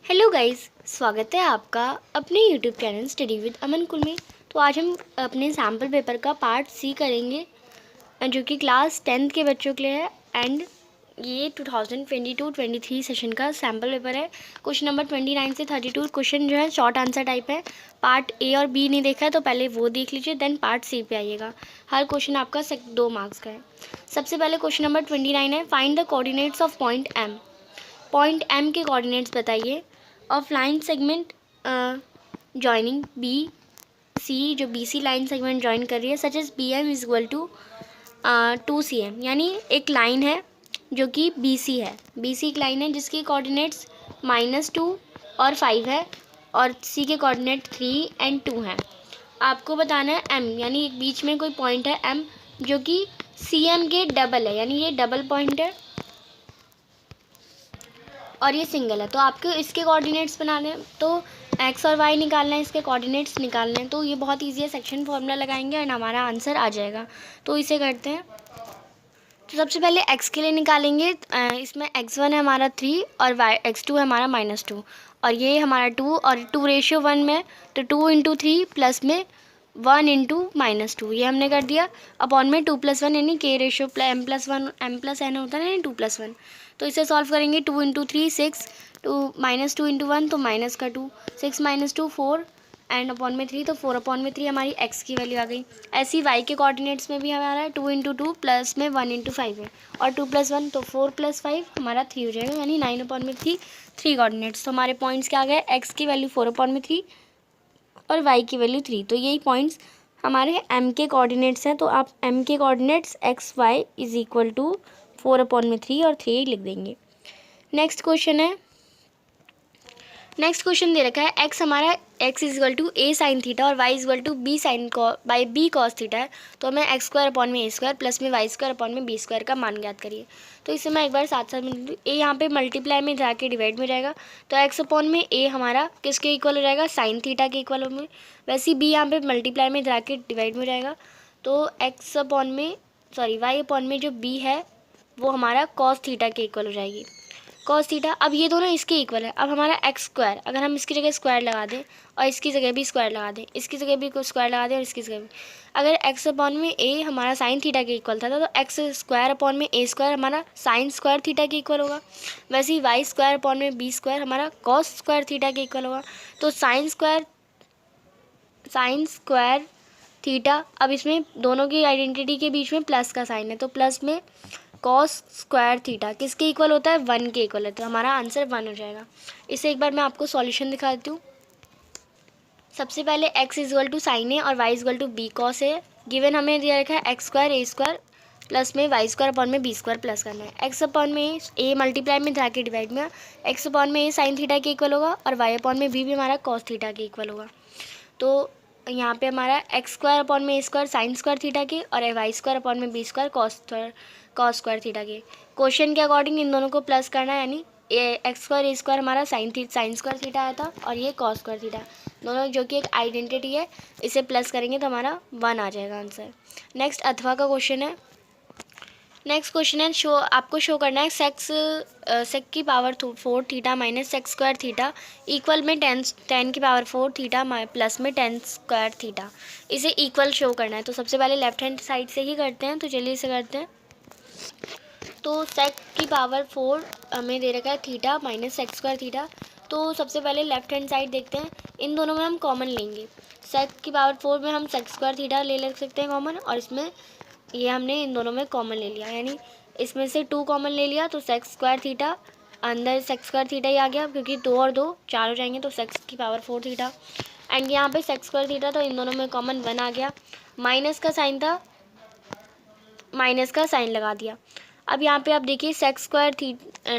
Hello guys, स्वागत है आपका अपने यूट्यूब चैनल स्टडी विद अमन कुल में। तो आज हम अपने सैम्पल पेपर का पार्ट सी करेंगे जो कि क्लास 10th के बच्चों के लिए है। एंड ये 2022-23 सेशन का सैम्पल पेपर है। क्वेश्चन नंबर 29 से 32 क्वेश्चन जो है शॉर्ट आंसर टाइप है। पार्ट ए और बी नहीं देखा है तो पहले वो देख लीजिए, देन पार्ट सी पे आइएगा। हर क्वेश्चन आपका 2 मार्क्स का है। सबसे पहले क्वेश्चन नंबर 29 है, find the coordinates of point M. Point M के कोऑर्डिनेट्स बताइए। Of line segment joining B C, जो B C line segment join कर रही है, such as B M is equal to 2cm। यानी एक लाइन है जो कि बी सी है, बी सी एक लाइन है जिसकी कोऑर्डिनेट्स -2 और 5 है और सी के कोऑर्डिनेट 3 और 2 हैं। आपको बताना है एम, यानी एक बीच में कोई पॉइंट है एम जो कि सी एम के डबल है, यानी ये डबल पॉइंट है और ये सिंगल है। तो आपको इसके कोऑर्डिनेट्स बनाने हैं, तो एक्स और वाई निकालना है, इसके कोऑर्डिनेट्स निकालने हैं। तो ये बहुत ईजी है, सेक्शन फार्मूला लगाएंगे और हमारा आंसर आ जाएगा। तो इसे करते हैं। तो सबसे पहले एक्स के लिए निकालेंगे। इसमें x1 है हमारा 3 और x2 है हमारा -2 और ये हमारा 2 और 2:1 में, तो 2 × 3 प्लस में 1 × -2 ये हमने कर दिया। अपॉन में 2 + 1 यानी k/m+1 m+n होता है ना, 2 + 1। तो इसे सॉल्व करेंगे। 2 × 3 6, -2 × 1 तो माइनस का 2, 6 - 2 4 एंड अपॉन में 3, तो 4/3 हमारी x की वैल्यू आ गई। ऐसी y के कोऑर्डिनेट्स में भी हमारा 2 × 2 प्लस में 1 × 5 है और 2 + 1 तो 4 + 5 हमारा 3 हो जाएगा, यानी 9/3 3 कोऑर्डिनेट्स। तो हमारे पॉइंट्स क्या आ गए, x की वैल्यू 4/3 और y की वैल्यू 3। तो यही पॉइंट्स हमारे m के कोऑर्डिनेट्स हैं। तो आप m के coordinates x y is equal to 4/3 और 3 लिख देंगे। नेक्स्ट क्वेश्चन है, नेक्स्ट क्वेश्चन दे रखा है x हमारा x is equal to a sin theta और y is equal to b cos theta है। तो हमें x² प्लस में y² b² का मान ज्ञात करिए। तो इसे मैं एक बार साथ साथ में a यहाँ पे मल्टीप्लाई में जाके डिवाइड में जाएगा, तो x/a हमारा किसके इक्वल हो जाएगा, साइन थीटा के इक्वल में। वैसे b यहाँ पे मल्टीप्लाई में जाके डिवाइड में जाएगा, तो y/में जो b है वो हमारा कॉस थीटा के इक्वल हो जाएगी, कॉस थीटा। अब ये दोनों इसके इक्वल है। अब हमारा x², अगर हम इसकी जगह स्क्वायर लगा दें और इसकी जगह भी स्क्वायर लगा दें, इसकी जगह भी स्क्वायर लगा दें और इसकी जगह भी, अगर x/a हमारा साइन थीटा के इक्वल था तो x²/a² हमारा साइन स्क्वायर थीटा के इक्वल होगा। वैसे ही y²/b² हमारा कॉस स्क्वायर थीटा के इक्वल होगा। तो साइन स्क्वायर थीटा, अब इसमें दोनों की आइडेंटिटी के बीच में प्लस का साइन है, तो प्लस में कॉस स्क्वायर थीटा किसके इक्वल होता है, 1 के इक्वल है। तो हमारा आंसर 1 हो जाएगा। इसे एक बार मैं आपको सॉल्यूशन दिखा देती हूँ। सबसे पहले x is equal to sine A और y is equal to B cos A. Given हमें दिया रखा है x²a² प्लस में y² b² प्लस करना है। x/में a मल्टीप्लाई में जाके डिवाइड में, x/a साइन थीटा के इक्वल होगा और y/b भी हमारा कॉस थीटा के इक्वल होगा। तो यहाँ पे हमारा x²/a² साइन स्क्वायर थीटा के और y² b² cos square theta के। क्वेश्चन के अकॉर्डिंग इन दोनों को प्लस करना है, यानी x²a² हमारा साइन स्क्वायर थीटा आया था और ये कॉस स्क्वायर थीटा, दोनों जो कि एक आइडेंटिटी है, इसे प्लस करेंगे तो हमारा 1 आ जाएगा आंसर। नेक्स्ट अथवा का क्वेश्चन है। नेक्स्ट क्वेश्चन है, आपको शो करना है सेक की power 4 theta minus sec² theta equal में 10 की पावर 4 थीटा प्लस में 10² थीटा। इसे इक्वल शो करना है। तो सबसे पहले लेफ्ट हैंड साइड से ही करते हैं, तो चलिए इसे करते हैं। तो सेक की पावर 4 हमें दे रखा है थीटा माइनस sec² थीटा। तो सबसे पहले लेफ्ट हैंड साइड देखते हैं, इन दोनों में हम कॉमन लेंगे। सेक की पावर 4 में हम sec² थीटा ले सकते हैं कॉमन, और इसमें ये हमने इन दोनों में कॉमन ले लिया, यानी इसमें से 2 कॉमन ले लिया, तो sec² थीटा अंदर sec² थीटा ही आ गया, क्योंकि 2 और 2 4 हो जाएंगे, तो सेक की पावर 4 थीटा। एंड यहाँ पे sec² थीटा, तो इन दोनों में कॉमन 1 आ गया, माइनस का साइन था, माइनस का साइन लगा दिया। अब यहाँ पे आप देखिए sec²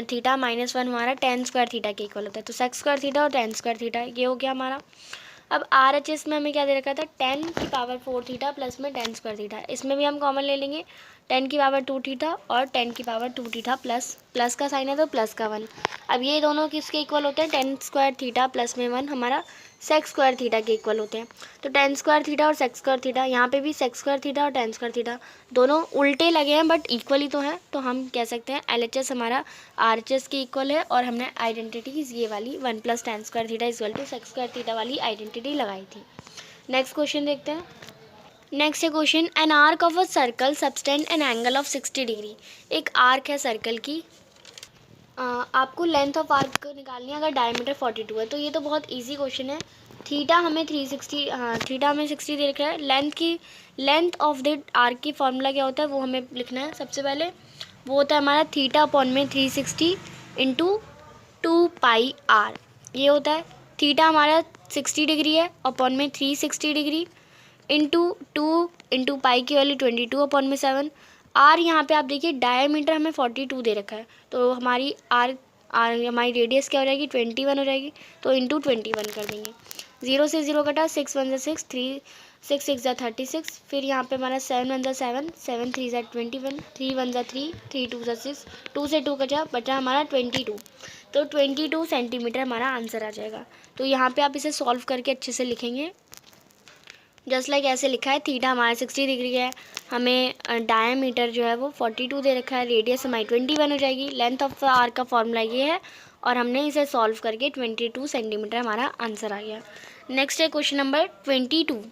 थीटा -1 हमारा tan² थीटा के इक्वल होता है। तो sec² थीटा और tan² थीटा ये हो गया हमारा। अब RHS में हमें क्या दे रखा था, 10 की पावर 4 थीटा प्लस में tan² थीटा, इसमें भी हम कॉमन ले लेंगे, 10 की पावर 2 थीटा और 10 की पावर 2 थीटा प्लस का साइन है तो प्लस का 1। अब ये दोनों किसके इक्वल होते हैं, 10 स्क्वायर थीटा प्लस में 1 हमारा सेक स्क्वायर थीटा के इक्वल होते हैं। तो 10 स्क्वायर थीटा और सेक स्क्वायर थीटा, यहाँ पे भी सेक स्क्वायर थीटा और 10 स्क्वायर थीटा दोनों उल्टे लगे हैं बट इक्वली तो हैं, तो हम कह सकते हैं LHS हमारा RHS के इक्वल है। और हमने आइडेंटिटीज ये वाली 1 + 10 square theta equal to sec square theta वाली आइडेंटिटी लगाई थी। नेक्स्ट क्वेश्चन देखते हैं। नेक्स्ट है question, an arc of a circle subtend an angle of 60 degree. एक आर्क है सर्कल की, आपको लेंथ ऑफ आर्क निकालनी है अगर डायमीटर 42 है। तो ये तो बहुत इजी क्वेश्चन है। थीटा हमें 360, थीटा हमें 60 दे रखा है। लेंथ ऑफ द आर्क की फॉर्मूला क्या होता है वो हमें लिखना है। सबसे पहले वो होता है हमारा थीटा अपॉन में 360 इंटू 2πr। ये होता है थीटा हमारा 60 डिग्री है अपॉन में 360 डिग्री इंटू 2 इंटू पाई की वैल्यू 22 अपॉन में 7। आर यहाँ पे आप देखिए डायमीटर हमें 42 दे रखा है, तो हमारी हमारी रेडियस क्या हो जाएगी 21 हो जाएगी। तो इंटू 21 कर देंगे। 0 से 0 कटा, 6 1 = 6, 3 6 6 = 36। फिर यहाँ पे हमारा 7 1 = 7, 7 3 = 21, 3 1 = 3, 3 2 = 6, 2 से 2 बचा हमारा 22। तो 22 सेंटीमीटर हमारा आंसर आ जाएगा। तो यहाँ पे आप इसे सॉल्व करके अच्छे से लिखेंगे। जस्ट लाइक ऐसे लिखा है, थीटा हमारा 60 डिग्री है, हमें डायमीटर जो है वो 42 दे रखा है, रेडियस हमारी 21 हो जाएगी, लेंथ ऑफ आर्क का फॉर्मूला ये है और हमने इसे सॉल्व करके 22 सेंटीमीटर हमारा आंसर आ गया। नेक्स्ट है क्वेश्चन नंबर 32।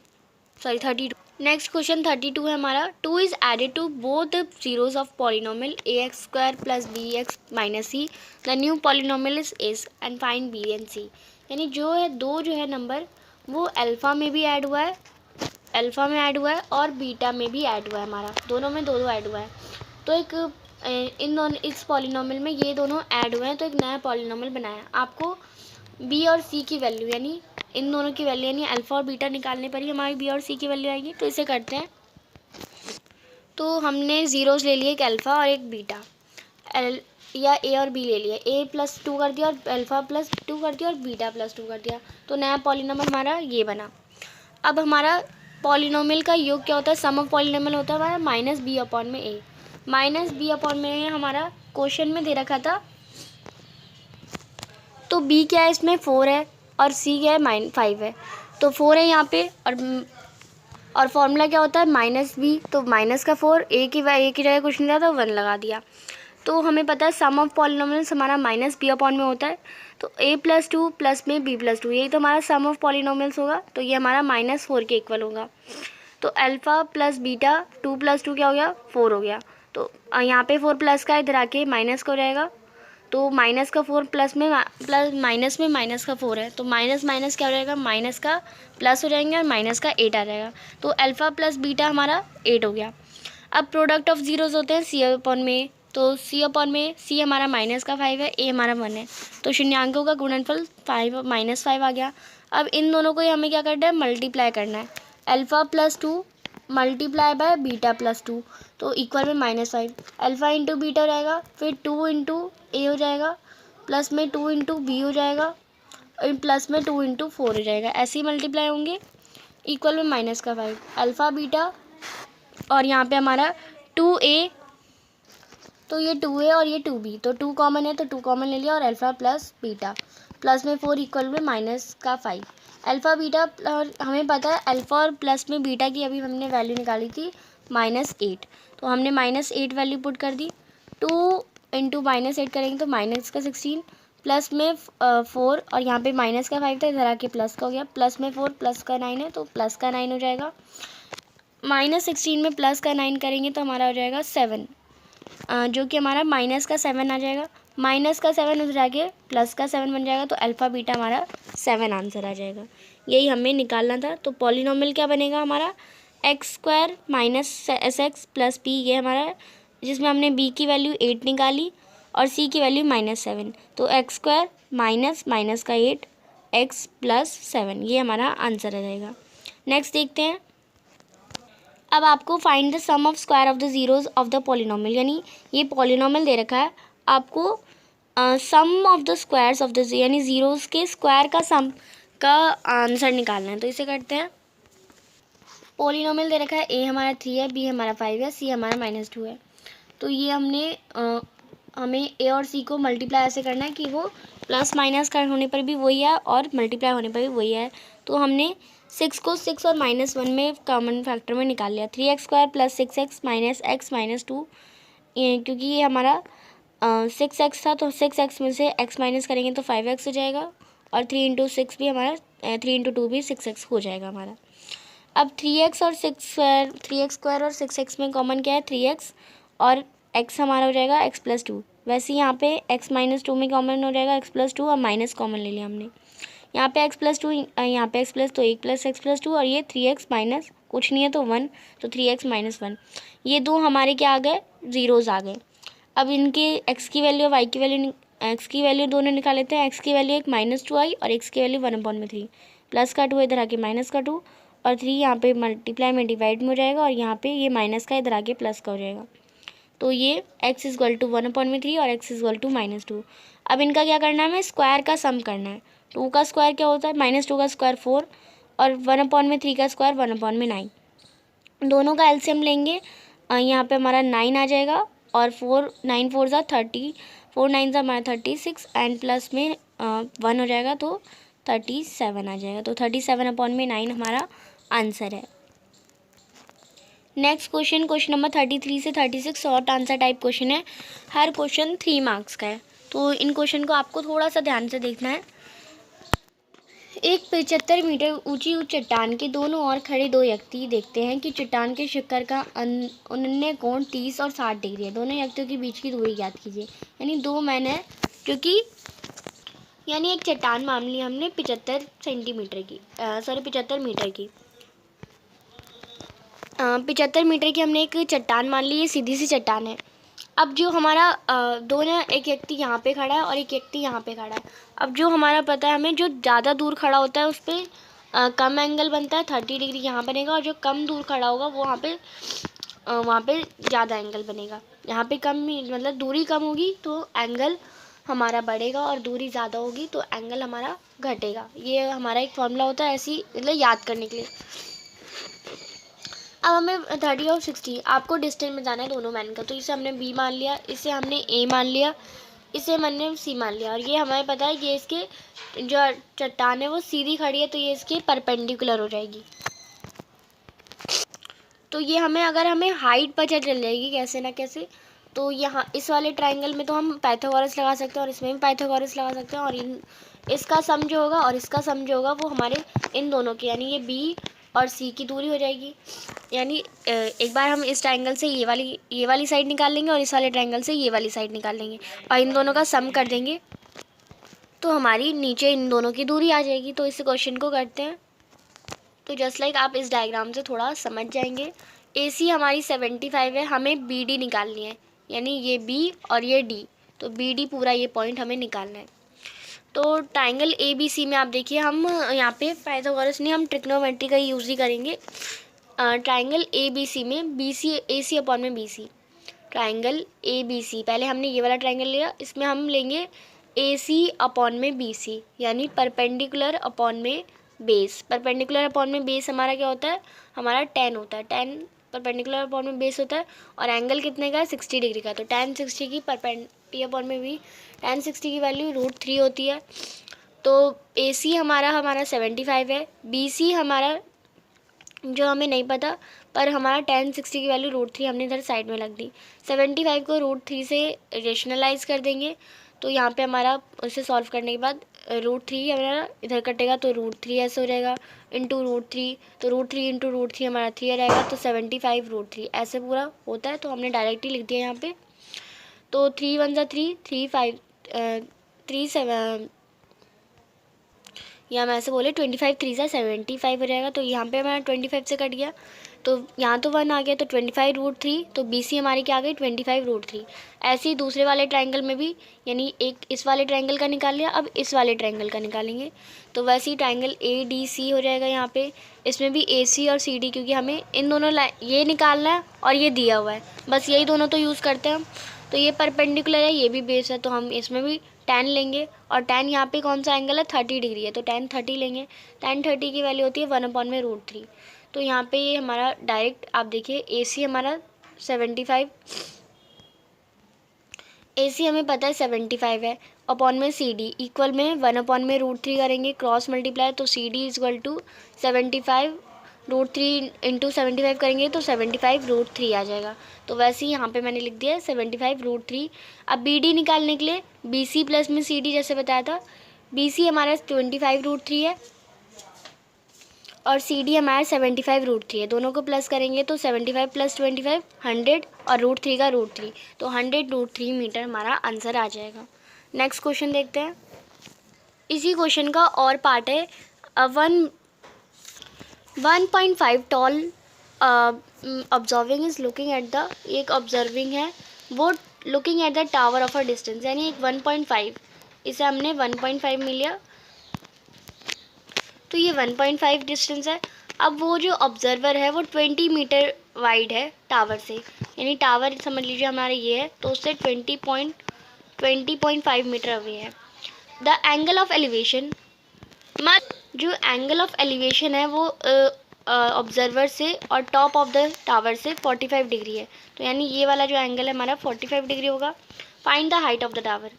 नेक्स्ट क्वेश्चन 32 है हमारा। 2 is added to both zeros of polynomial ax² + bx - c। The new polynomial is and find b and c। यानी जो है दो जो है नंबर वो अल्फ़ा में भी ऐड हुआ है और बीटा में भी ऐड हुआ है, हमारा दोनों में दो ऐड हुआ है। तो इस पॉलिनोमियल में ये दोनों ऐड हुए हैं तो एक नया पॉलिनोमियल बनाया। आपको बी और सी की वैल्यू यानी इन दोनों की वैल्यू यानी अल्फ़ा और बीटा निकालने पर ही हमारी बी और सी की वैल्यू आएगी। तो इसे करते हैं। तो हमने ज़ीरोज़ ले लिए, एक अल्फ़ा और एक बीटा, या ए और बी ले लिया, a + 2 कर दिया और अल्फ़ा + 2 कर दिया और बीटा + 2 कर दिया। तो नया पॉलिनोमियल हमारा ये बना। अब हमारा पॉलिनोमियल का योग क्या होता है, सम ऑफ पॉलिनोमियल होता है हमारा -b/a। -b/a हमारा क्वेश्चन में दे रखा था। तो b क्या है इसमें 4 है और c क्या है 5 है। तो 4 है यहाँ पे और फॉर्मूला क्या होता है -b। तो माइनस का 4, a की जगह कुछ नहीं था तो 1 लगा दिया। तो हमें पता है सम ऑफ पॉलिनोमियल्स हमारा -b/में होता है। तो a + 2 प्लस में b + 2, यही तो हमारा सम ऑफ पॉलिनोमियल्स होगा। तो ये हमारा -4 के इक्वल होगा। तो अल्फ़ा + बीटा 2 + 2 क्या हो गया 4 हो गया। तो यहाँ पे 4 प्लस का इधर आके माइनस का हो जाएगा। तो माइनस का 4 प्लस में माइनस का 4 है, तो माइनस माइनस क्या हो जाएगा, माइनस का प्लस हो जाएंगे और माइनस का 8 आ जाएगा। तो अल्फ़ा + बीटा हमारा 8 हो गया। अब प्रोडक्ट ऑफ ज़ीरोज़ होते हैं c/में। तो c/में c हमारा -5 है, a हमारा 1 है। तो शून्यांकों का गुणनफल 5 -5 आ गया। अब इन दोनों को ही हमें क्या करना है, मल्टीप्लाई करना है। अल्फ़ा + 2 मल्टीप्लाई बाय बीटा + 2 तो इक्वल में -5। अल्फ़ा इंटू बीटा हो जाएगा, फिर 2 इंटू ए हो जाएगा, प्लस में 2 इंटू बी हो जाएगा और प्लस में 2 इंटू 4 हो जाएगा। ऐसे ही मल्टीप्लाई होंगे, इक्वल में -5 अल्फ़ा बीटा और यहाँ पे हमारा 2a। तो ये 2a और ये 2b, तो 2 कॉमन है तो 2 कॉमन ले लिया और अल्फ़ा + बीटा प्लस में 4 इक्वल में -5 अल्फ़ा बीटा। और हमें पता है अल्फ़ा और प्लस में बीटा की अभी हमने वैल्यू निकाली थी -8। तो हमने -8 वैल्यू पुट कर दी। 2 इंटू -8 करेंगे तो -16 प्लस में 4 और यहाँ पे -5 था, इधर आके प्लस का हो गया। प्लस में 4 प्लस का 9 है तो प्लस का 9 हो जाएगा। -16 में प्लस का 9 करेंगे तो हमारा हो जाएगा 7, जो कि हमारा माइनस का 7 आ जाएगा। माइनस का 7 उधर आके प्लस का 7 बन जाएगा। तो अल्फ़ा बीटा हमारा 7 आंसर आ जाएगा। यही हमें निकालना था। तो पॉलिनोमियल क्या बनेगा हमारा, x² - sx + p, ये हमारा जिसमें हमने b की वैल्यू 8 निकाली और c की वैल्यू -7। तो x² माइनस का 8 x + 7, ये हमारा आंसर आ जाएगा। नेक्स्ट देखते हैं। अब आपको find the sum of square of the zeros of the polynomial, यानी ये पॉलिनोमियल दे रखा है, आपको sum of the squares of the यानी ज़ीरोज़ के स्क्वायर का सम का आंसर निकालना है। तो इसे करते हैं। पॉलिनोमियल दे रखा है, ए हमारा 3 है, बी हमारा 5 है, सी हमारा -2 है। तो ये हमें ए और सी को मल्टीप्लाई ऐसे करना है कि वो प्लस माइनस का होने पर भी वही है और मल्टीप्लाई होने पर भी वही है। तो हमने 6 को 6 और -1 में कॉमन फैक्टर में निकाल लिया। 3x² + 6x - x - 2, क्योंकि ये हमारा 6x था तो 6x में से x माइनस करेंगे तो 5x हो जाएगा, और 3 × 6 भी हमारा 3 × 2 भी 6x हो जाएगा हमारा। अब 3x और 3x² और 6x में कॉमन क्या है, 3x, और x हमारा हो जाएगा x + 2। वैसे यहाँ पे x - 2 में कॉमन हो जाएगा x + 2, और माइनस कॉमन ले लिया हमने। यहाँ पे x + 2, यहाँ पे x + तो 1 + x + 2, और ये 3x माइनस कुछ नहीं है तो 1, तो 3x - 1। ये दो हमारे क्या आ गए, ज़ीरोज़ आ गए। अब इनके x की वैल्यू y की वैल्यू, x की वैल्यू दोनों निकाल लेते हैं। x की वैल्यू एक -2 आई और x की वैल्यू 1/3, प्लस का 2 इधर आके माइनस का 2, और 3 यहाँ पे मल्टीप्लाई में डिवाइड में हो जाएगा, और यहाँ पे ये माइनस का इधर आके प्लस का हो जाएगा। तो ये x = 1/3 और x = -2। अब इनका क्या करना है, हमें स्क्वायर का सम करना है। 2 का स्क्वायर क्या होता है, -2 का स्क्वायर 4, और 1/3 का स्क्वायर 1/9। दोनों का एलसीएम लेंगे, यहाँ पे हमारा 9 आ जाएगा, और 9 4 ज़ा 30, 4 9 ज़ा हमारा 36, एंड प्लस में 1 हो जाएगा तो 37 आ जाएगा। तो 37/9 हमारा आंसर है। नेक्स्ट क्वेश्चन नंबर 33 से 36 शॉर्ट आंसर टाइप क्वेश्चन है। हर क्वेश्चन 3 मार्क्स का है, तो इन क्वेश्चन को आपको थोड़ा सा ध्यान से देखना है। एक 75 मीटर ऊंची चट्टान के दोनों ओर खड़े दो व्यक्ति देखते हैं कि चट्टान के शिखर का अनुन्नय कोण 30 और 60 डिग्री है। दोनों व्यक्तियों के बीच की दूरी ज्ञात कीजिए। यानी दो मैन है, क्योंकि यानी एक चट्टान मान ली हमने 75 सेंटीमीटर की, 75 मीटर की, 75 मीटर की हमने एक चट्टान मान ली। ये सीधी सी चट्टान है। अब जो हमारा दोनों, एक व्यक्ति यहाँ पे खड़ा है और एक व्यक्ति यहाँ पे खड़ा है। अब जो हमारा पता है हमें, जो ज़्यादा दूर खड़ा होता है उस पर कम एंगल बनता है, 30 डिग्री यहाँ बनेगा, और जो कम दूर खड़ा होगा वो वहाँ पे ज़्यादा एंगल बनेगा। यहाँ पे कम, मतलब दूरी कम होगी तो एंगल हमारा बढ़ेगा, और दूरी ज़्यादा होगी तो एंगल हमारा घटेगा। ये हमारा एक फॉर्मूला होता है, ऐसी मतलब याद करने के लिए। अब हमें 30 और 60 आपको डिस्टेंस में जाना है दोनों मैन का। तो इसे हमने B मान लिया, इसे हमने A मान लिया, इसे हमने C मान लिया, और ये हमें पता है ये इसके जो चट्टान है वो सीधी खड़ी है, तो ये इसके परपेंडिकुलर हो जाएगी। तो ये अगर हमें हाइट पता चल जाएगी कैसे ना कैसे, तो यहाँ इस वाले ट्राइंगल में तो हम पाइथागोरस लगा सकते हैं, और इसमें भी पाइथागोरस लगा सकते हैं, और इसका सम जो होगा और इसका सम जो होगा वो हमारे इन दोनों की, यानी ये B और C की दूरी हो जाएगी। यानी एक बार हम इस ट्राइंगल से ये वाली साइड निकाल लेंगे, और इस वाले ट्राइंगल से ये वाली साइड निकाल लेंगे, और इन दोनों का सम कर देंगे, तो हमारी नीचे इन दोनों की दूरी आ जाएगी। तो इस क्वेश्चन को करते हैं। तो जस्ट लाइक आप इस डायग्राम से थोड़ा समझ जाएंगे। AC हमारी 75 है, हमें BD निकालनी है, यानी ये B और ये D, तो BD पूरा ये पॉइंट हमें निकालना है। तो ट्राइंगल ABC में आप देखिए, हम यहाँ पे पाइथागोरस नहीं, हम ट्रिग्नोमेट्री का यूज़ ही करेंगे। ट्राइंगल ABC में BC AC/में BC, ट्राइंगल ABC, पहले हमने ये वाला ट्राइंगल लिया, इसमें हम लेंगे AC/में BC, यानी परपेंडिकुलर/में बेस। परपेंडिकुलर/में बेस हमारा क्या होता है, हमारा 10 होता है। 10 परपेंडिकुलर/में बेस होता है, और एंगल कितने का है, 60 डिग्री का। तो tan 60 की परपेंडिकुलर/में भी tan 60 की वैल्यू √3 होती है। तो AC हमारा 75 है, BC हमारा जो हमें नहीं पता, पर हमारा tan 60 की वैल्यू √3 हमने इधर साइड में लग दी। 75 को √3 से रेशनलाइज कर देंगे, तो यहाँ पे हमारा उसे सॉल्व करने के बाद √3 हमारा इधर कटेगा, तो √3 ऐसे हो जाएगा, इंटू √3, तो √3 इंटू √3 हमारा 3 आ जाएगा, तो 75 √3 ऐसे पूरा होता है। तो हमने डायरेक्टली लिख दिया यहाँ पे। तो 3 1 ज़ा 3, 3 5 3 7, या मैं ऐसे बोले 25 3 ज़ा 75 हो जाएगा। तो यहाँ पे हमारा 25 से कट गया, तो यहाँ तो 1 आ गया, तो 25 √3, तो BC हमारी क्या आ गई, 25 √3। ऐसे ही दूसरे वाले ट्राइंगल में भी, यानी एक इस वाले ट्राइंगल का निकाल लिया, अब इस वाले ट्राइंगल का निकालेंगे। तो वैसे ही ट्राइंगल ADC हो जाएगा यहाँ पे। इसमें भी AC और CD, क्योंकि हमें इन दोनों ये निकालना है और ये दिया हुआ है, बस यही दोनों तो यूज़ करते हैं हम। तो ये परपेंडिकुलर है, ये भी बेस है, तो हम इसमें भी tan लेंगे, और tan यहाँ पे कौन सा एंगल है, 30 डिग्री है, तो tan 30 लेंगे। tan 30 की वैल्यू होती है 1/√3। तो यहाँ पे ये हमारा डायरेक्ट आप देखिए AC हमारा 75, AC हमें पता है 75 है, अपॉन में CD इक्वल में 1 अपॉन में √3 करेंगे, क्रॉस मल्टीप्लाई, तो CD इक्वल टू 75 √3 इंटू 75 करेंगे तो 75 √3 आ जाएगा। तो वैसे ही यहाँ पे मैंने लिख दिया है 75 √3। अब BD निकालने के लिए BC प्लस में CD जैसे बताया था, BC हमारा 25 √3 है और CD हमारा 75 √3 है। दोनों को प्लस करेंगे तो 75 प्लस 25 100 और √3 का √3, तो 100 √3 मीटर हमारा आंसर आ जाएगा। नेक्स्ट क्वेश्चन देखते हैं। इसी क्वेश्चन का और पार्ट है। 1.5 tall observing is looking at the, एक ऑब्जर्विंग है वो looking at the tower of a distance, यानी एक 1.5, इसे हमने 1.5 मिल लिया, तो ये 1.5 डिस्टेंस है। अब वो जो ऑब्जर्वर है वो 20 मीटर वाइड है टावर से, यानी टावर समझ लीजिए हमारा ये है, तो उससे 20.5 मीटर अवे है। द एंगल ऑफ एलिवेशन, जो एंगल ऑफ एलिवेशन है वो ऑब्जर्वर से और टॉप ऑफ द टावर से 45 डिग्री है, तो यानी ये वाला जो एंगल है हमारा 45 डिग्री होगा। Find the height of the tower,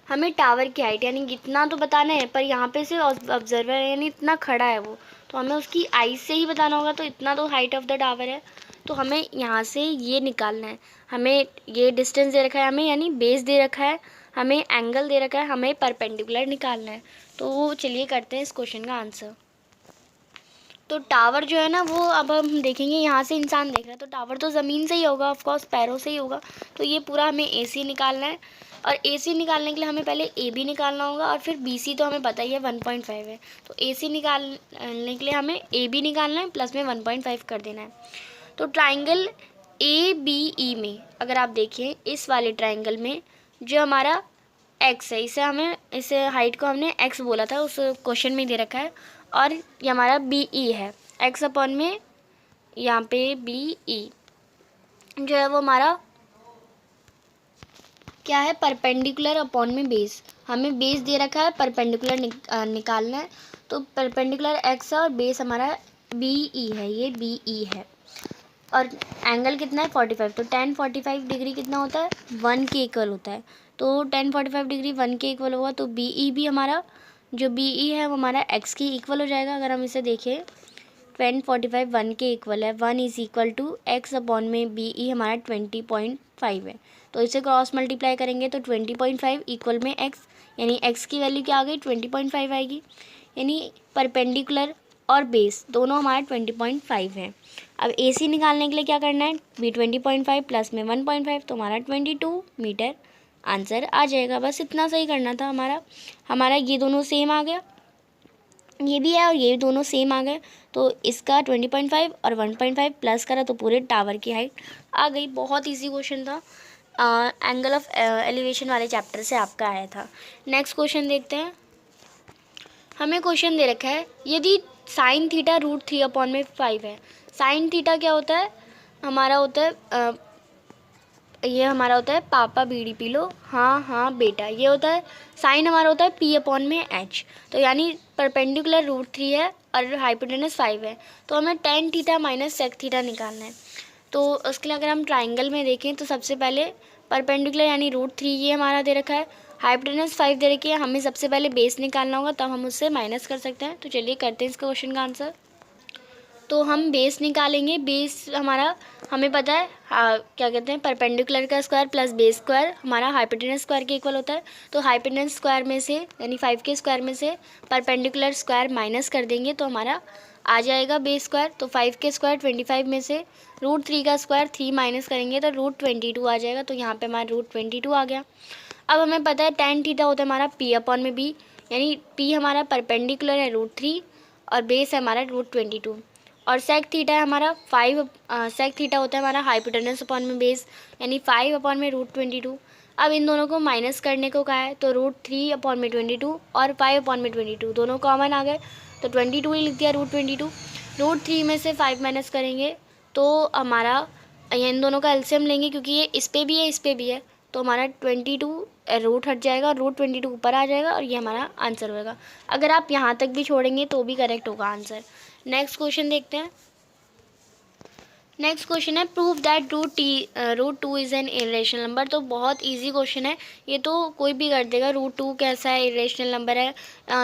हमें टावर की हाइट यानी इतना तो बताना है, पर यहाँ पे से ऑब्जर्वर है यानी इतना खड़ा है वो, तो हमें उसकी आइज से ही बताना होगा, तो इतना तो हाइट ऑफ द टावर है, तो हमें यहाँ से ये निकालना है। हमें ये डिस्टेंस दे रखा है हमें, यानी बेस दे रखा है, हमें एंगल दे रखा है, हमें परपेंडिकुलर निकालना है। तो चलिए करते हैं इस क्वेश्चन का आंसर। तो टावर जो है ना वो अब हम देखेंगे, यहाँ से इंसान देख रहा है तो टावर तो ज़मीन से ही होगा, ऑफकोर्स पैरों से ही होगा, तो ये पूरा हमें AC निकालना है, और AC निकालने के लिए हमें पहले AB निकालना होगा, और फिर BC तो हमें पता ही है 1.5 है, तो AC निकालने के लिए हमें AB निकालना है, प्लस में 1.5 कर देना है। तो ट्राइंगल ABE में अगर आप देखें, इस वाले ट्राइंगल में जो हमारा x है, इसे हाइट को हमने x बोला था, उस क्वेश्चन में दे रखा है, और ये हमारा BE है, x अपॉन में यहाँ पे BE जो है वो हमारा क्या है, परपेंडिकुलर अपॉन में बेस, हमें बेस दे रखा है, परपेंडिकुलर निकालना है, तो परपेंडिकुलर x है और बेस हमारा BE है, ये BE है, और एंगल कितना है 45, तो 1045 डिग्री कितना होता है 1 के इक्वल होता है, तो 1045 डिग्री 1 के इक्वल होगा, तो BE भी हमारा जो BE है वो हमारा x के इक्वल हो जाएगा। अगर हम इसे देखें 1045 1 के इक्वल है, 1 is equal to x upon में BE हमारा 20.5 है, तो इसे क्रॉस मल्टीप्लाई करेंगे तो 20.5 इक्वल में x, यानी x की वैल्यू क्या आ गई 20.5 आएगी, यानी परपेंडिकुलर और बेस दोनों हमारे 20.5 हैं। अब AC निकालने के लिए क्या करना है, भी 20.5 प्लस में 1.5, तो हमारा 22 मीटर आंसर आ जाएगा। बस इतना सही करना था। हमारा ये दोनों सेम आ गया, ये भी है और ये दोनों सेम आ गए, तो इसका 20.5 और 1.5 प्लस करा तो पूरे टावर की हाइट आ गई। बहुत इजी क्वेश्चन था, एंगल ऑफ एलिवेशन वाले चैप्टर से आपका आया था। नेक्स्ट क्वेश्चन देखते हैं। हमें क्वेश्चन दे रखा है, यदि साइन थीटा √3 अपॉन में 5 है। साइन थीटा क्या होता है, हमारा होता है ये हमारा होता है पापा बीड़ी पी लो, हाँ हाँ बेटा, ये होता है साइन हमारा होता है P अपॉन में H, तो यानी परपेंडिकुलर √3 है और हाइपोटेनस 5 है, तो हमें tan theta minus sec theta निकालना है। तो उसके लिए अगर हम ट्राइंगल में देखें तो सबसे पहले परपेंडिकुलर यानी √3 ये हमारा दे रखा है, हाइपोटेनस 5 दे रखी है, हमें सबसे पहले बेस निकालना होगा, तब हम उससे माइनस कर सकते हैं। तो चलिए करते हैं इस क्वेश्चन का आंसर। तो हम बेस निकालेंगे, बेस हमारा हमें पता है क्या कहते हैं, परपेंडिकुलर का स्क्वायर प्लस बेस स्क्वायर हमारा हाइपोटेनस स्क्वायर के इक्वल होता है, तो हाइपोटेनस स्क्वायर में से यानी 5 के स्क्वायर में से परपेंडिकुलर स्क्वायर माइनस कर देंगे तो हमारा आ जाएगा बेस स्क्वायर। तो 5 के स्क्वायर 25 में से √3 का स्क्वायर 3 माइनस करेंगे तो √22 आ जाएगा, तो यहाँ पे हमारा √22 आ गया। अब हमें पता है tan थीटा होता है हमारा P अपॉन में B, यानी P हमारा परपेंडिकुलर है √3 और बेस है हमारा √22, और सेक थीटा है हमारा 5 सेक थीटा होता है हमारा हाइपोटेनस अपॉन में बेस, यानी 5 अपॉन में √22। अब इन दोनों को माइनस करने को कहा है, तो √3 अपॉन में 22 और 5 अपॉन में 22 दोनों कॉमन आ गए, तो 22 ही लिख दिया √22। √3 में से 5 माइनस करेंगे तो हमारा इन दोनों का एलसीएम लेंगे, क्योंकि ये इस पे भी है इस पे भी है, तो हमारा 22 रूट हट जाएगा और √22 ऊपर आ जाएगा और ये हमारा आंसर होगा। अगर आप यहाँ तक भी छोड़ेंगे तो भी करेक्ट होगा आंसर। नेक्स्ट क्वेश्चन देखते हैं। नेक्स्ट क्वेश्चन है prove that root two is an irrational number. तो बहुत इजी क्वेश्चन है, ये तो कोई भी कर देगा। रूट टू कैसा है, इरेशनल नंबर है।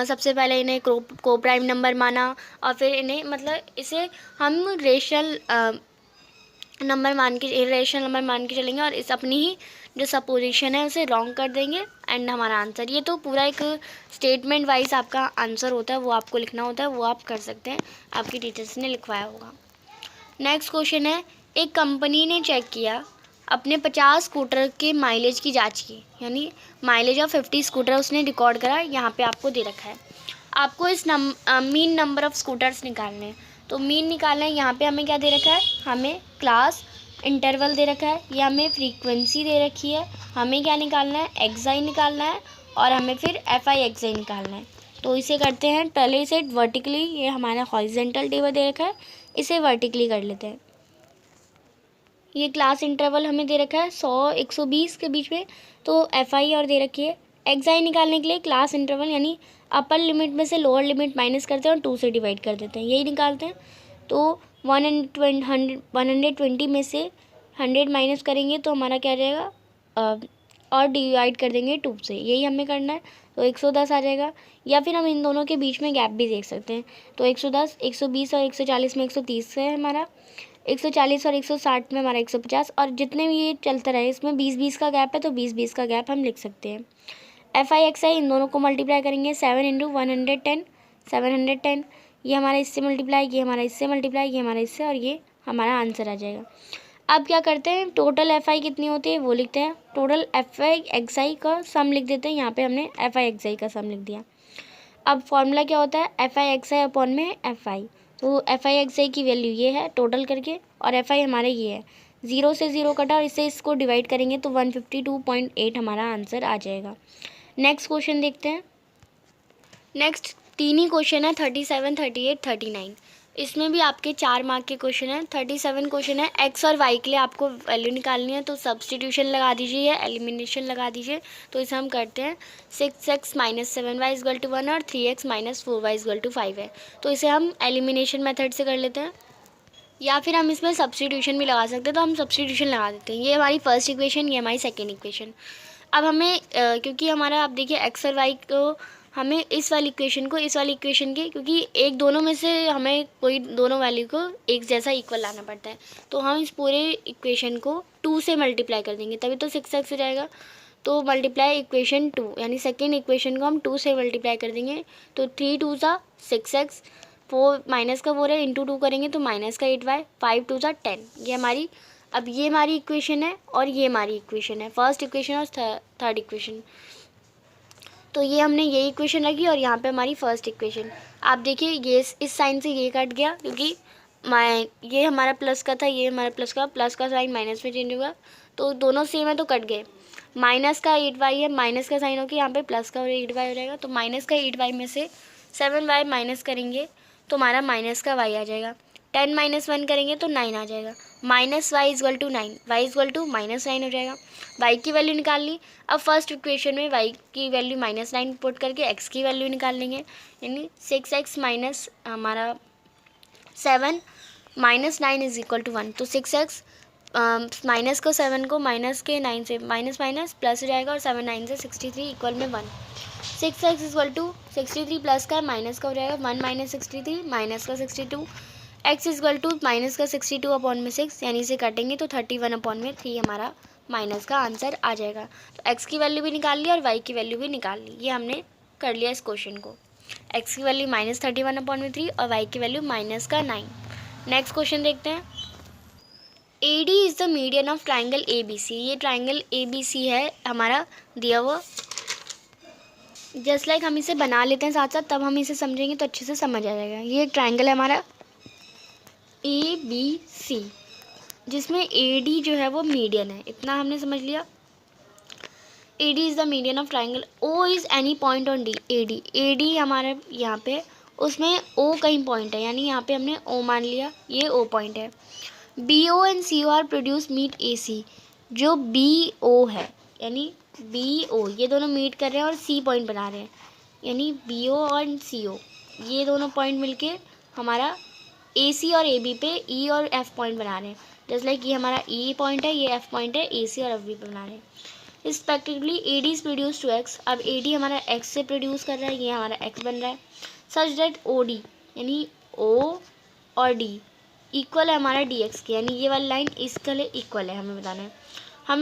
सबसे पहले इन्हें को प्राइम नंबर माना और फिर इन्हें मतलब इसे हम रेशनल नंबर मान के, इरेशनल नंबर मान के चलेंगे और इस अपनी ही जो सपोजिशन है उसे रॉन्ग कर देंगे एंड हमारा आंसर। ये तो पूरा एक स्टेटमेंट वाइज आपका आंसर होता है, वो आपको लिखना होता है, वो आप कर सकते हैं, आपकी टीचर्स ने लिखवाया होगा। नेक्स्ट क्वेश्चन है एक कंपनी ने चेक किया अपने 50 स्कूटर के माइलेज की जांच की, यानी माइलेज ऑफ 50 स्कूटर उसने रिकॉर्ड करा। यहाँ पे आपको दे रखा है, आपको इस मीन नंबर ऑफ स्कूटर्स निकालने हैं। तो मीन निकालना है, यहाँ पे हमें क्या दे रखा है, हमें क्लास इंटरवल दे रखा है, या हमें फ्रीक्वेंसी दे रखी है, हमें क्या निकालना है, एक्साई निकालना है और हमें फिर FI एक्साई निकालना है। तो इसे करते हैं, पहले इसे वर्टिकली, ये हमारा हॉरिजॉन्टल टेबल दे रखा है, इसे वर्टिकली कर लेते हैं। ये क्लास इंटरवल हमें दे रखा है 100-120 के बीच में, तो FI और दे रखी है। एक्साई निकालने के लिए क्लास इंटरवल यानी अपर लिमिट में से लोअर लिमिट माइनस करते हैं और 2 से डिवाइड कर देते हैं, यही निकालते हैं। तो 120 में से 100 माइनस करेंगे तो हमारा क्या रहेगा, और डिवाइड कर देंगे 2 से, यही हमें करना है। तो 110 आ जाएगा। या फिर हम इन दोनों के बीच में गैप भी देख सकते हैं। तो 110, 120 और 140 में 130 है हमारा, 140 और 160 में हमारा 150, और जितने भी ये चलता रहे इसमें 20-20 का गैप है, तो 20-20 का गैप हम लिख सकते हैं। FI XI इन दोनों को मल्टीप्लाई करेंगे, 7 × 110, 710, ये हमारा इससे मल्टीप्लाई, ये हमारा इससे मल्टीप्लाई, ये हमारा इससे, और ये हमारा आंसर आ जाएगा। अब क्या करते हैं, टोटल FI कितनी होती है वो लिखते हैं, टोटल FI XI का सम लिख देते हैं। यहाँ पे हमने FI XI का सम लिख दिया। अब फॉर्मूला क्या होता है, FI XI अपॉन में FI। तो FI XI की वैल्यू ये है टोटल करके, और FI हमारे ये है, 0 से 0 कटा और इससे इसको डिवाइड करेंगे तो 152.8 हमारा आंसर आ जाएगा। नेक्स्ट क्वेश्चन देखते हैं। नेक्स्ट 3 ही क्वेश्चन है, 37, 38, 39। इसमें भी आपके 4 मार्क के क्वेश्चन हैं। 37 क्वेश्चन है, एक्स और वाई के लिए आपको वैल्यू निकालनी है, तो सब्सटीट्यूशन लगा दीजिए या एलिमिनेशन लगा दीजिए। तो इसे हम करते हैं, 6x - 7y = 1 और 3x - 4y = 5 है। तो इसे हम एलिमिनेशन मेथड से कर लेते हैं, या फिर हम इसमें सब्सटीट्यूशन भी लगा सकते हैं। तो हम सब्सटीट्यूशन लगा देते हैं। ये हमारी फर्स्ट इक्वेशन, ये हमारी सेकेंड इक्वेशन। अब हमें क्योंकि हमारा, आप देखिए एक्स और वाई को हमें इस वाली इक्वेशन को इस वाली इक्वेशन के, क्योंकि एक दोनों में से हमें कोई दोनों वैल्यू को एक जैसा इक्वल लाना पड़ता है, तो हम इस पूरे इक्वेशन को 2 से मल्टीप्लाई कर देंगे, तभी तो 6x हो जाएगा। तो मल्टीप्लाई इक्वेशन 2, यानी सेकेंड इक्वेशन को हम 2 से मल्टीप्लाई कर देंगे। तो 3 2 = 6x, 4 माइनस का 4 है, इंटू 2 करेंगे तो माइनस का 8y, 5 2 = 10। ये हमारी, अब ये हमारी इक्वेशन है और ये हमारी इक्वेशन है, फर्स्ट इक्वेशन और थर्ड इक्वेशन। तो ये हमने ये इक्वेशन रखी और यहाँ पे हमारी फर्स्ट इक्वेशन। आप देखिए ये इस साइन से ये कट गया, क्योंकि ये हमारा प्लस का था, ये हमारा प्लस का साइन माइनस में चेंज होगा, तो दोनों सेम है तो कट गए। माइनस का 8y है, माइनस का साइन होकर यहाँ पे प्लस का 8y हो जाएगा। तो माइनस का 8y में से 7y माइनस करेंगे तो हमारा माइनस का y आ जाएगा। 10 - 1 करेंगे तो 9 आ जाएगा। माइनस y = 9, y = -9 हो जाएगा। y की वैल्यू निकाल ली। अब फर्स्ट इक्वेशन में y की वैल्यू -9 पुट करके x की वैल्यू निकाल लेंगे, यानी 6x माइनस हमारा 7 - 9 = 1। तो 6x माइनस को 7 को माइनस के 9 से माइनस माइनस प्लस हो जाएगा, और 7 9 से 63 इक्वल में 1। 6x = 63 प्लस का माइनस का हो जाएगा, 1 - 63 माइनस का 62, x = माइनस का 62 अपॉन में 6, यानी इसे काटेंगे तो 31 अपॉन में 3 हमारा माइनस का आंसर आ जाएगा। तो x की वैल्यू भी निकाल ली और y की वैल्यू भी निकाल ली। ये हमने कर लिया इस क्वेश्चन को। x की वैल्यू -31 अपॉन में 3 और y की वैल्यू माइनस का 9। नेक्स्ट क्वेश्चन देखते हैं। AD is the median of triangle ABC। ये ट्राइंगल ABC है हमारा दिया हुआ। जस्ट लाइक हम इसे बना लेते हैं साथ साथ, तब हम इसे समझेंगे तो अच्छे से समझ आ जाएगा। ये एक ट्राइंगल है हमारा ABC, जिसमें AD जो है वो मीडियन है, इतना हमने समझ लिया। AD is the median of triangle. O is any point on D। AD हमारे यहाँ पे, उसमें O कहीं पॉइंट है, यानी यहाँ पे हमने O मान लिया, ये O पॉइंट है। BO and CO are produce meet AC। जो BO है, यानी BO, ये दोनों मीट कर रहे हैं और C पॉइंट बना रहे हैं, यानी BO और CO ये दोनों पॉइंट मिलके हमारा ए सी और ए बी पे ई और एफ पॉइंट बना रहे हैं। जैसे लाइक ये हमारा ई पॉइंट है, ये एफ पॉइंट है, ए सी और एफ बी पे बना रहे हैं respectively. A D is produce to X, अब ए डी हमारा एक्स से प्रोड्यूस कर रहा है, ये हमारा एक्स बन रहा है। सच दैट ओ डी यानी ओ और डी इक्वल है हमारा डी एक्स के, यानी ये वाली लाइन इसके लिए इक्वल है। हमें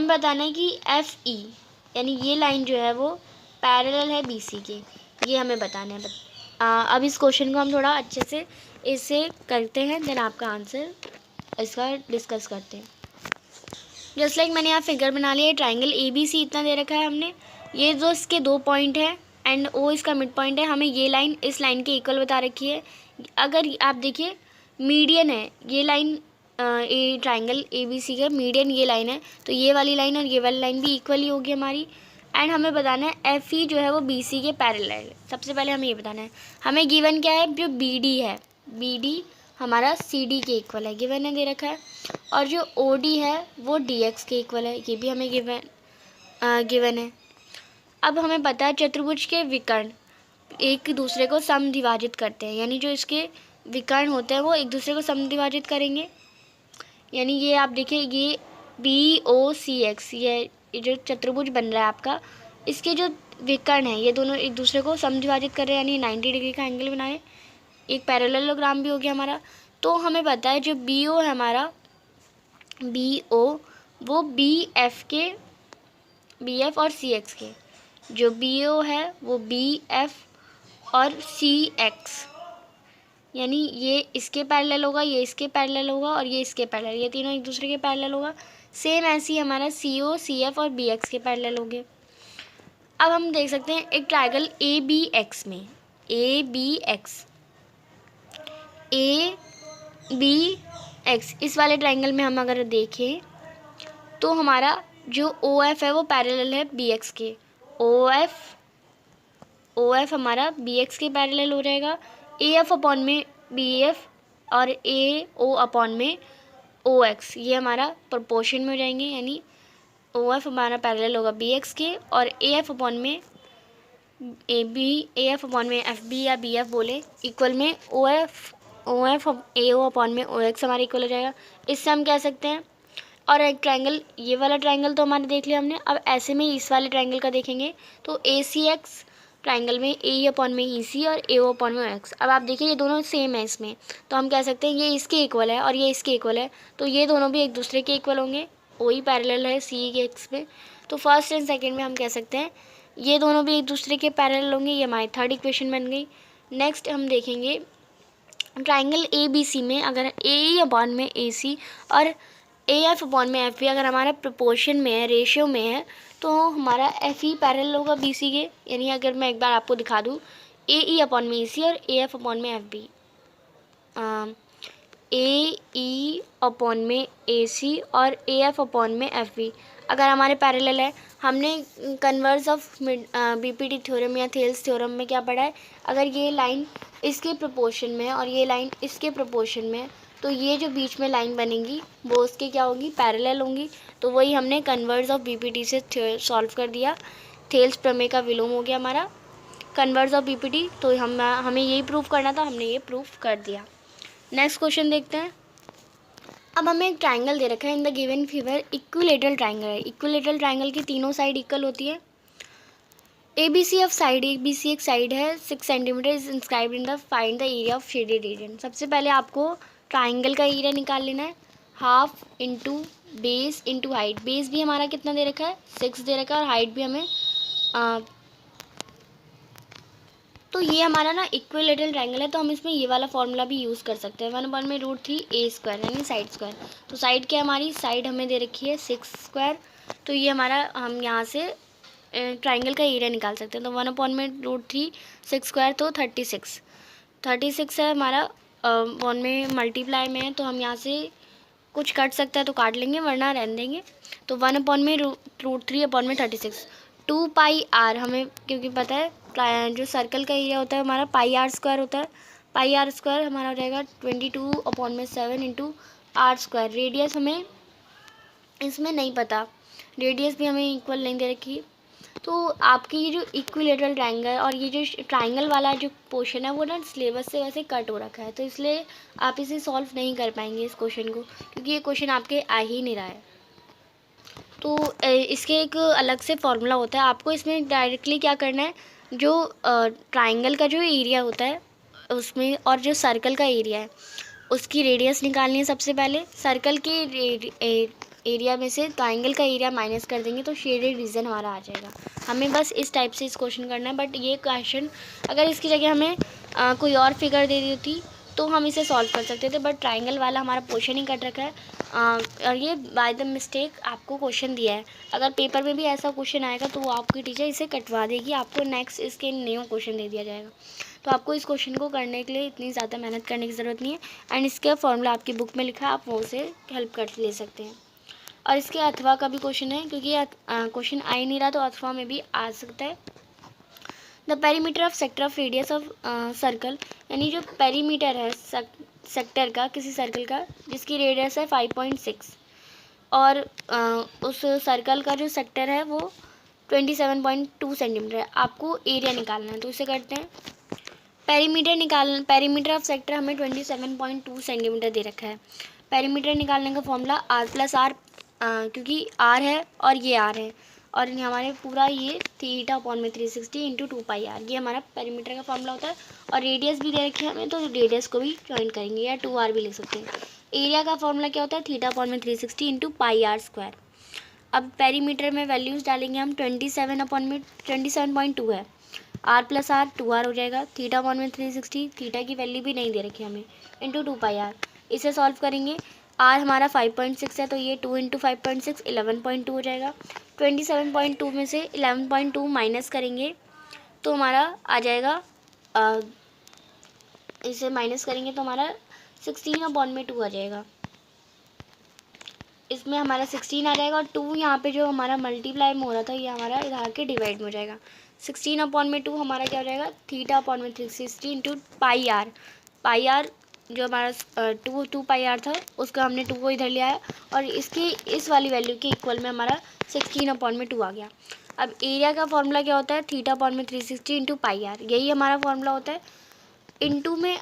बताना है कि एफ ई यानी ये लाइन जो है वो पैरेलल है बी सी के, ये हमें बताना है। अब इस क्वेश्चन को हम थोड़ा अच्छे से इसे करते हैं, देन आपका आंसर इसका डिस्कस करते हैं। जस्ट लाइक मैंने यहाँ फिगर बना लिया है, ट्राइंगल ए बी सी इतना दे रखा है हमने, ये जो इसके 2 पॉइंट है एंड ओ इसका मिड पॉइंट है, हमें ये लाइन इस लाइन के इक्वल बता रखी है। अगर आप देखिए मीडियन है ये line, a triangle A B C का मीडियन ये लाइन है, तो ये वाली लाइन और ये वाली लाइन भी इक्वल ही होगी हमारी। एंड हमें बताना है एफ ई जो है वो बी सी के पैरेलल है। सबसे पहले हमें ये बताना है, हमें गिवन क्या है, जो बी डी है, बी डी हमारा सी डी के इक्वल है, गिवन है दे रखा है। और जो ओ डी है वो डी एक्स के इक्वल है, ये भी हमें गिवन है। अब हमें पता है चतुर्भुज के विकर्ण एक दूसरे को समद्विभाजित करते हैं, यानी जो इसके विकर्ण होते हैं वो एक दूसरे को समद्विभाजित करेंगे। यानी ये आप देखिए ये बी ओ सी एक्स, ये जो चतुर्भुज बन रहा है आपका, इसके जो विकर्ण हैं ये दोनों एक दूसरे को समद्विभाजित कर रहे हैं, यानी 90 डिग्री का एंगल बनाए, एक पैरेललोग्राम भी हो गया हमारा। तो हमें पता है जो बी ओ है हमारा, बी ओ वो बी एफ और सी एक्स के, जो बी ओ है वो बी एफ और सी एक्स, यानी ये इसके पैरेलल होगा, ये इसके पैरेलल होगा और ये इसके पैरेलल, ये तीनों एक दूसरे के पैरेलल होगा। सेम ऐसे ही हमारा सी ओ सी एफ और बी एक्स के पैरेलल हो गए। अब हम देख सकते हैं एक ट्रायंगल ए बी एक्स में, ए बी एक्स इस वाले ट्रायंगल में हम अगर देखें तो हमारा जो ओ एफ है वो पैरेलल है बी एक्स के, ओ एफ हमारा बी एक्स के पैरेलल हो जाएगा, ए एफ अपॉन में बी एफ और ए ओ अपॉन में ओ एक्स, ये हमारा प्रोपोर्शन में हो जाएंगे, यानी ओ एफ हमारा पैरेलल होगा बी एक्स के और ए एफ अपॉन में एफ बी या बी एफ बोले इक्वल में O F A O upon में ओ एक्स हमारा इक्वल हो जाएगा। इससे हम कह सकते हैं, और एक ट्रायंगल ये वाला ट्रायंगल तो हमारे देख लिया हमने, अब ऐसे में इस वाले ट्रायंगल का देखेंगे तो ए सी एक्स ट्रायंगल में ए अपॉन में ई सी और ए ओ अपॉन में एक्स। अब आप देखिए ये दोनों सेम है इसमें, तो हम कह सकते हैं ये इसके इक्वल है और ये इसके इक्वल है, तो ये दोनों भी एक दूसरे के इक्वल होंगे, ओ ही पैरेलल है सी के एक्स में, तो फर्स्ट एंड सेकेंड में हम कह सकते हैं ये दोनों भी एक दूसरे के पैरेलल होंगे, ये हमारी थर्ड इक्वेशन बन गई। नेक्स्ट हम देखेंगे ट्राइंगल ए बी सी में अगर ए अपॉन में ए सी और ए एफ अपॉन में एफ बी अगर हमारा प्रोपोर्शन में है, रेशियो में है, तो हमारा एफ ई पैरेलल होगा बी सी के, यानी अगर मैं एक बार आपको दिखा दूँ ए ई अपॉन में ई सी और ए एफ अपॉन में F B, A E upon में ए सी और ए एफ अपॉन में एफ बी अगर हमारे पैरेलल है। हमने converse of B P T theorem या थेल्स थ्योरम में क्या पढ़ा है, अगर ये लाइन इसके प्रोपोर्शन में है और ये लाइन इसके प्रोपोर्शन में है, तो ये जो बीच में लाइन बनेगी वो उसके क्या होगी, पैरेलल होंगी। तो वही हमने converse of B P T से सॉल्व कर दिया, थेल्स प्रमेय का विलोम हो गया हमारा converse of B P T. तो हमें यही प्रूफ करना था, हमने ये प्रूफ कर दिया। नेक्स्ट क्वेश्चन देखते हैं। अब हमें एक ट्रायंगल दे रखा है, in the given figure equilateral triangle है। इक्विलेटरल ट्रायंगल की तीनों साइड इक्वल होती है। A B C of side, A B C एक साइड है 6 centimetre is inscribed in the find the area of shaded region. सबसे पहले आपको ट्रायंगल का एरिया निकाल लेना है, half into base into height. Base भी हमारा कितना दे रखा है, 6 दे रखा है और हाइट भी हमें तो ये हमारा ना इक्विलेटरल ट्रायंगल है, तो हम इसमें ये वाला फॉर्मूला भी यूज़ कर सकते हैं, 1/√3 ए स्क्वायर यानी साइड स्क्वायर। तो साइड क्या हमारी साइड हमें दे रखी है 6 स्क्वायर, तो ये हमारा हम यहाँ से ट्रायंगल का एरिया निकाल सकते हैं। तो 1/√3 6 स्क्वायर तो 36 है हमारा, 1 में मल्टीप्लाई में है, तो हम यहाँ से कुछ कट सकता है तो काट लेंगे वरना रहने देंगे। तो 1/√3/36 2 पाई आर, हमें क्योंकि पता है जो सर्कल का एरिया होता है हमारा पाई आर स्क्वायर होता है, पाई आर स्क्वायर हमारा हो जाएगा 22/7 इंटू आर स्क्वायर। रेडियस हमें इसमें नहीं पता, रेडियस भी हमें इक्वल नहीं दे रखी, तो आपकी ये जो इक्विलेटरल ट्रायंगल और ये जो ट्रायंगल वाला जो पोर्शन है वो ना सिलेबस से वैसे कट हो रखा है, तो इसलिए आप इसे सॉल्व नहीं कर पाएंगे इस क्वेश्चन को, क्योंकि ये क्वेश्चन आपके आ ही नहीं रहा है। तो इसके एक अलग से फॉर्मूला होता है। आपको इसमें डायरेक्टली क्या करना है, जो ट्रायंगल का जो एरिया होता है उसमें और जो सर्कल का एरिया है उसकी रेडियस निकालनी है सबसे पहले। सर्कल के एरिया में से ट्रायंगल का एरिया माइनस कर देंगे तो शेडेड रीजन हमारा आ जाएगा। हमें बस इस टाइप से इस क्वेश्चन करना है। बट ये क्वेश्चन अगर इसकी जगह हमें कोई और फिगर दे दी होती तो हम इसे सॉल्व कर सकते थे, बट ट्रायंगल वाला हमारा पोर्शन ही कट रखा है और ये बाय द मिस्टेक आपको क्वेश्चन दिया है। अगर पेपर में भी ऐसा क्वेश्चन आएगा तो आपकी टीचर इसे कटवा देगी, आपको नेक्स्ट इसके न्यू क्वेश्चन दे दिया जाएगा। तो आपको इस क्वेश्चन को करने के लिए इतनी ज़्यादा मेहनत करने की ज़रूरत नहीं है, एंड इसका फॉर्मूला आपकी बुक में लिखा है, आप वो से हेल्प कर ले सकते हैं। और इसके अथवा का भी क्वेश्चन है, क्योंकि क्वेश्चन आ ही नहीं रहा तो अथवा में भी आ सकता है। The perimeter of sector of radius of circle, यानी जो पेरीमीटर है सेक्टर का किसी सर्कल का जिसकी रेडियस है 5.6 और उस सर्कल का जो सेक्टर है वो 27.2 सेंटीमीटर है। आपको एरिया निकालना है, तो इसे करते हैं। पेरीमीटर ऑफ सेक्टर हमें 27.2 सेंटीमीटर दे रखा है। पेरीमीटर निकालने का फॉर्मूला r प्लस आर, क्योंकि r है और ये r है और हमारे पूरा ये थीटा अपॉन में 360 इंटू 2πr, ये हमारा पेरीमीटर का फॉर्मूला होता है। और रेडियस भी दे रखी है हमें, तो रेडियस को भी ज्वाइन करेंगे या 2r भी लिख सकते हैं। एरिया का फॉर्मूला क्या होता है, थीटा अपॉन में 360 इंटू πr²। अब पेरीमीटर में वैल्यूज़ डालेंगे हम, 27 अपॉन में 27.2 है, r प्लस आर 2r हो जाएगा, थीटा अपॉन में 360, थीटा की वैल्यू भी नहीं दे रखी हमें, इंटू 2πr। इसे सॉल्व करेंगे, r हमारा 5.6 है तो ये 2 इंटू 5.6 11.2 हो जाएगा। 27.2 में से 11.2 माइनस करेंगे तो हमारा आ जाएगा इसे माइनस करेंगे तो हमारा 16/2 आ जाएगा। इसमें हमारा 16 आ जाएगा और 2 यहाँ पे जो हमारा मल्टीप्लाई में हो रहा था ये हमारा इधर आके डिवाइड में हो जाएगा। 16/2 हमारा क्या हो जाएगा, थीटा अपॉन में 360 इंटू πr। πr जो हमारा 2πr था उसका हमने 2 को इधर लिया है और इसकी इस वाली वैल्यू के इक्वल में हमारा 16/2 आ गया। अब एरिया का फॉर्मूला क्या होता है, थीटा अपॉन में 360 इंटू πr, यही हमारा फॉर्मूला होता है। इंटू में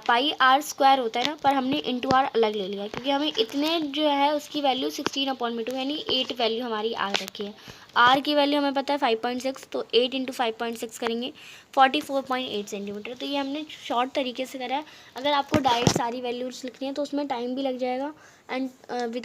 πr² होता है ना, पर हमने इंटू r अलग ले लिया क्योंकि हमें इतने जो है उसकी वैल्यू 16/2 यानी 8 वैल्यू हमारी आ रखी है। r की वैल्यू हमें पता है 5.6, तो 8 इंटू 5.6 करेंगे 44.8 सेंटीमीटर। तो ये हमने शॉर्ट तरीके से करा है। अगर आपको डायरेक्ट सारी वैल्यूज लिखनी है तो उसमें टाइम भी लग जाएगा एंड